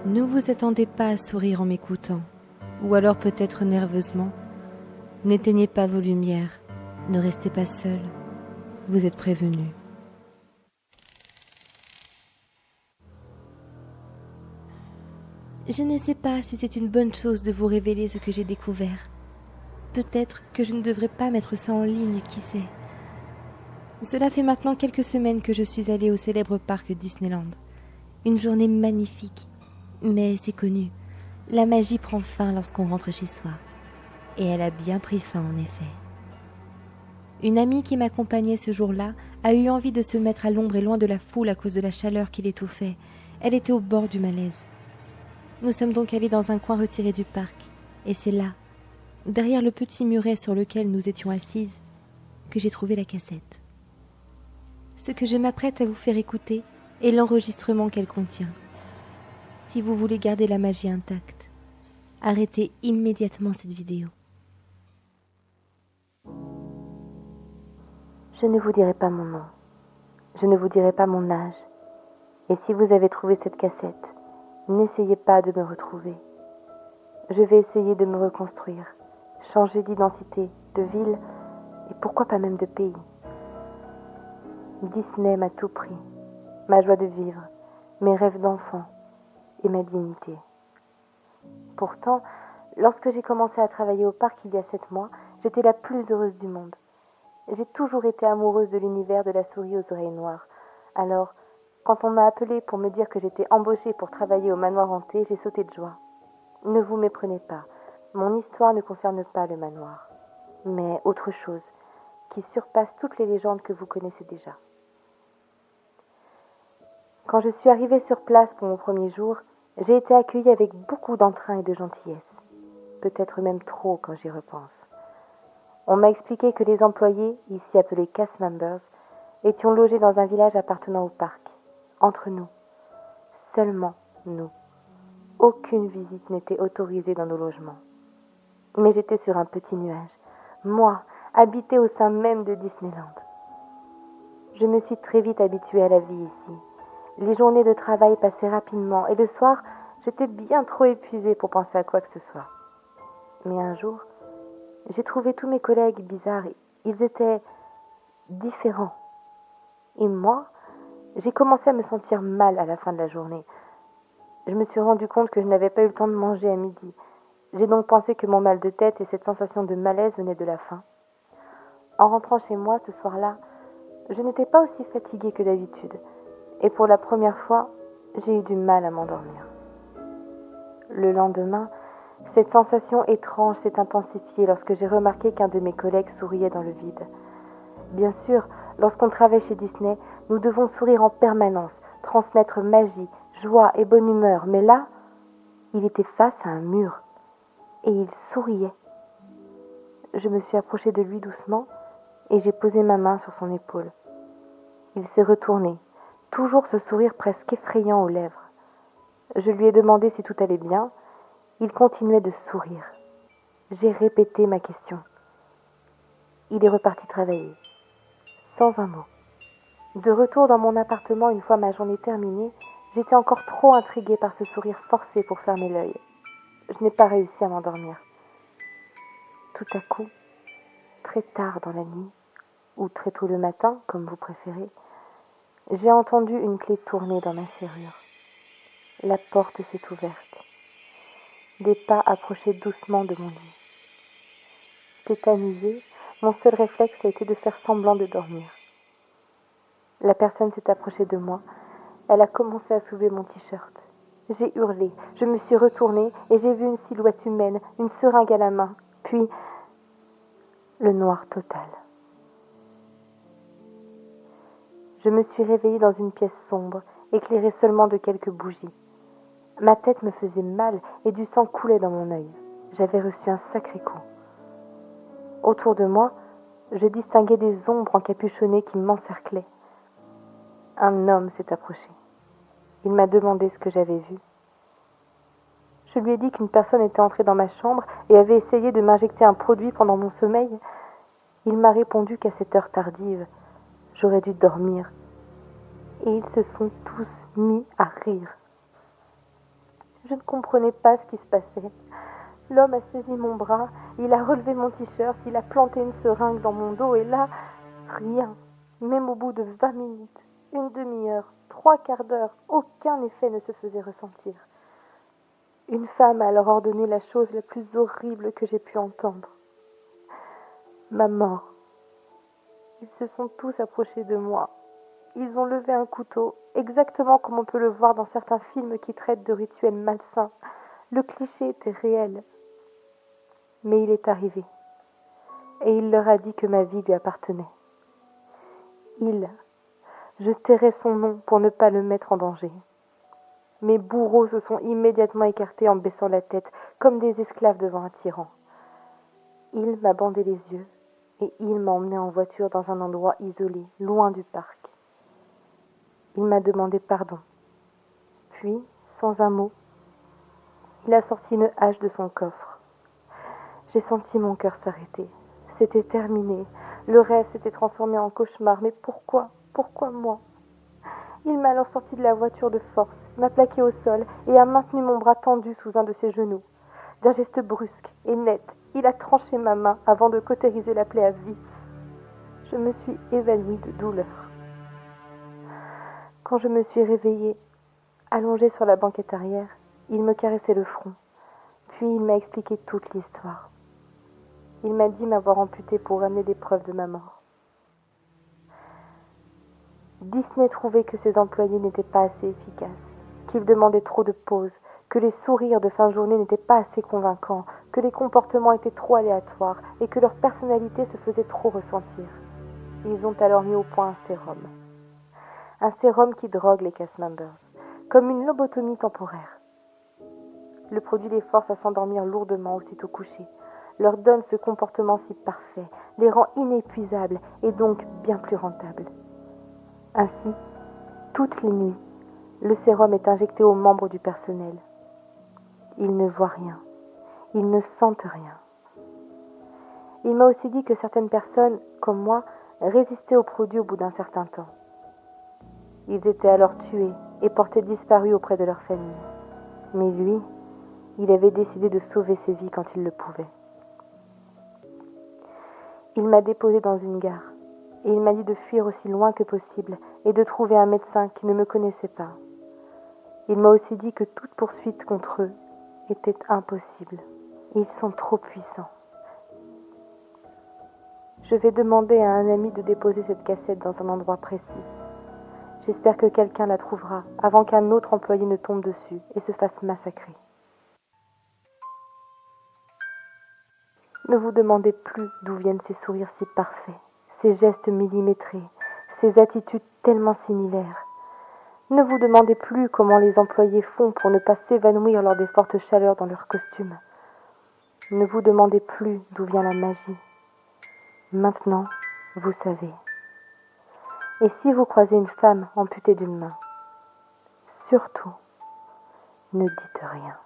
Ne vous attendez pas à sourire en m'écoutant, ou alors peut-être nerveusement. N'éteignez pas vos lumières, ne restez pas seul, vous êtes prévenus. Je ne sais pas si c'est une bonne chose de vous révéler ce que j'ai découvert. Peut-être que je ne devrais pas mettre ça en ligne, qui sait. Cela fait maintenant quelques semaines que je suis allée au célèbre parc Disneyland. Une journée magnifique, mais c'est connu. La magie prend fin lorsqu'on rentre chez soi. Et elle a bien pris fin en effet. Une amie qui m'accompagnait ce jour-là a eu envie de se mettre à l'ombre et loin de la foule à cause de la chaleur qui l'étouffait. Elle était au bord du malaise. Nous sommes donc allés dans un coin retiré du parc. Et c'est là, derrière le petit muret sur lequel nous étions assises, que j'ai trouvé la cassette. Ce que je m'apprête à vous faire écouter est l'enregistrement qu'elle contient. Si vous voulez garder la magie intacte, arrêtez immédiatement cette vidéo. Je ne vous dirai pas mon nom. Je ne vous dirai pas mon âge. Et si vous avez trouvé cette cassette, n'essayez pas de me retrouver. Je vais essayer de me reconstruire, changer d'identité, de ville, et pourquoi pas même de pays. Disney m'a tout pris, ma joie de vivre, mes rêves d'enfant et ma dignité. Pourtant, lorsque j'ai commencé à travailler au parc il y a 7 mois, j'étais la plus heureuse du monde. J'ai toujours été amoureuse de l'univers de la souris aux oreilles noires. Alors, quand on m'a appelée pour me dire que j'étais embauchée pour travailler au manoir hanté, j'ai sauté de joie. Ne vous méprenez pas, mon histoire ne concerne pas le manoir, mais autre chose, qui surpasse toutes les légendes que vous connaissez déjà. Quand je suis arrivée sur place pour mon premier jour, j'ai été accueillie avec beaucoup d'entrain et de gentillesse. Peut-être même trop quand j'y repense. On m'a expliqué que les employés, ici appelés cast members, étions logés dans un village appartenant au parc, entre nous, seulement nous. Aucune visite n'était autorisée dans nos logements. Mais j'étais sur un petit nuage, moi, habitée au sein même de Disneyland. Je me suis très vite habituée à la vie ici. Les journées de travail passaient rapidement et le soir, j'étais bien trop épuisée pour penser à quoi que ce soit. Mais un jour, j'ai trouvé tous mes collègues bizarres. Ils étaient différents. Et moi, j'ai commencé à me sentir mal à la fin de la journée. Je me suis rendu compte que je n'avais pas eu le temps de manger à midi. J'ai donc pensé que mon mal de tête et cette sensation de malaise venaient de la faim. En rentrant chez moi ce soir-là, je n'étais pas aussi fatiguée que d'habitude. Et pour la première fois, j'ai eu du mal à m'endormir. Le lendemain, cette sensation étrange s'est intensifiée lorsque j'ai remarqué qu'un de mes collègues souriait dans le vide. Bien sûr, lorsqu'on travaille chez Disney, nous devons sourire en permanence, transmettre magie, joie et bonne humeur. Mais là, il était face à un mur et il souriait. Je me suis approchée de lui doucement et j'ai posé ma main sur son épaule. Il s'est retourné, toujours ce sourire presque effrayant aux lèvres. Je lui ai demandé si tout allait bien. Il continuait de sourire. J'ai répété ma question. Il est reparti travailler, sans un mot. De retour dans mon appartement une fois ma journée terminée, j'étais encore trop intriguée par ce sourire forcé pour fermer l'œil. Je n'ai pas réussi à m'endormir. Tout à coup, très tard dans la nuit, ou très tôt le matin, comme vous préférez, j'ai entendu une clé tourner dans ma serrure. La porte s'est ouverte. Des pas approchaient doucement de mon lit. Tétanisée, mon seul réflexe a été de faire semblant de dormir. La personne s'est approchée de moi. Elle a commencé à soulever mon t-shirt. J'ai hurlé, je me suis retournée et j'ai vu une silhouette humaine, une seringue à la main. Puis, le noir total. Je me suis réveillée dans une pièce sombre, éclairée seulement de quelques bougies. Ma tête me faisait mal et du sang coulait dans mon œil. J'avais reçu un sacré coup. Autour de moi, je distinguais des ombres encapuchonnées qui m'encerclaient. Un homme s'est approché. Il m'a demandé ce que j'avais vu. Je lui ai dit qu'une personne était entrée dans ma chambre et avait essayé de m'injecter un produit pendant mon sommeil. Il m'a répondu qu'à cette heure tardive, j'aurais dû dormir. Et ils se sont tous mis à rire. Je ne comprenais pas ce qui se passait. L'homme a saisi mon bras, il a relevé mon t-shirt, il a planté une seringue dans mon dos et là, rien. Même au bout de 20 minutes, une demi-heure, 3/4 d'heure, aucun effet ne se faisait ressentir. Une femme a alors ordonné la chose la plus horrible que j'ai pu entendre. Ma mort. Ils se sont tous approchés de moi. Ils ont levé un couteau, exactement comme on peut le voir dans certains films qui traitent de rituels malsains. Le cliché était réel. Mais il est arrivé. Et il leur a dit que ma vie lui appartenait. Je tairai son nom pour ne pas le mettre en danger. Mes bourreaux se sont immédiatement écartés en baissant la tête, comme des esclaves devant un tyran. Il m'a bandé les yeux et il m'a emmené en voiture dans un endroit isolé, loin du parc. Il m'a demandé pardon. Puis, sans un mot, il a sorti une hache de son coffre. J'ai senti mon cœur s'arrêter. C'était terminé. Le rêve s'était transformé en cauchemar. Mais pourquoi? Pourquoi moi? Il m'a alors sorti de la voiture de force, m'a plaqué au sol et a maintenu mon bras tendu sous un de ses genoux. D'un geste brusque et net, il a tranché ma main avant de cautériser la plaie à vif. Je me suis évanouie de douleur. Quand je me suis réveillée, allongée sur la banquette arrière, il me caressait le front. Puis il m'a expliqué toute l'histoire. Il m'a dit m'avoir amputée pour ramener des preuves de ma mort. Disney trouvait que ses employés n'étaient pas assez efficaces, qu'ils demandaient trop de pauses, que les sourires de fin de journée n'étaient pas assez convaincants, que les comportements étaient trop aléatoires et que leur personnalité se faisait trop ressentir. Ils ont alors mis au point un sérum. Un sérum qui drogue les cast members, comme une lobotomie temporaire. Le produit les force à s'endormir lourdement aussitôt couchés, leur donne ce comportement si parfait, les rend inépuisables et donc bien plus rentables. Ainsi, toutes les nuits, le sérum est injecté aux membres du personnel. Ils ne voient rien, ils ne sentent rien. Il m'a aussi dit que certaines personnes, comme moi, résistaient au produit au bout d'un certain temps. Ils étaient alors tués et portés disparus auprès de leur famille. Mais lui, il avait décidé de sauver ses vies quand il le pouvait. Il m'a déposé dans une gare et il m'a dit de fuir aussi loin que possible et de trouver un médecin qui ne me connaissait pas. Il m'a aussi dit que toute poursuite contre eux était impossible. Ils sont trop puissants. Je vais demander à un ami de déposer cette cassette dans un endroit précis. J'espère que quelqu'un la trouvera avant qu'un autre employé ne tombe dessus et se fasse massacrer. Ne vous demandez plus d'où viennent ces sourires si parfaits, ces gestes millimétrés, ces attitudes tellement similaires. Ne vous demandez plus comment les employés font pour ne pas s'évanouir lors des fortes chaleurs dans leurs costumes. Ne vous demandez plus d'où vient la magie. Maintenant, vous savez. Et si vous croisez une femme amputée d'une main, surtout, ne dites rien.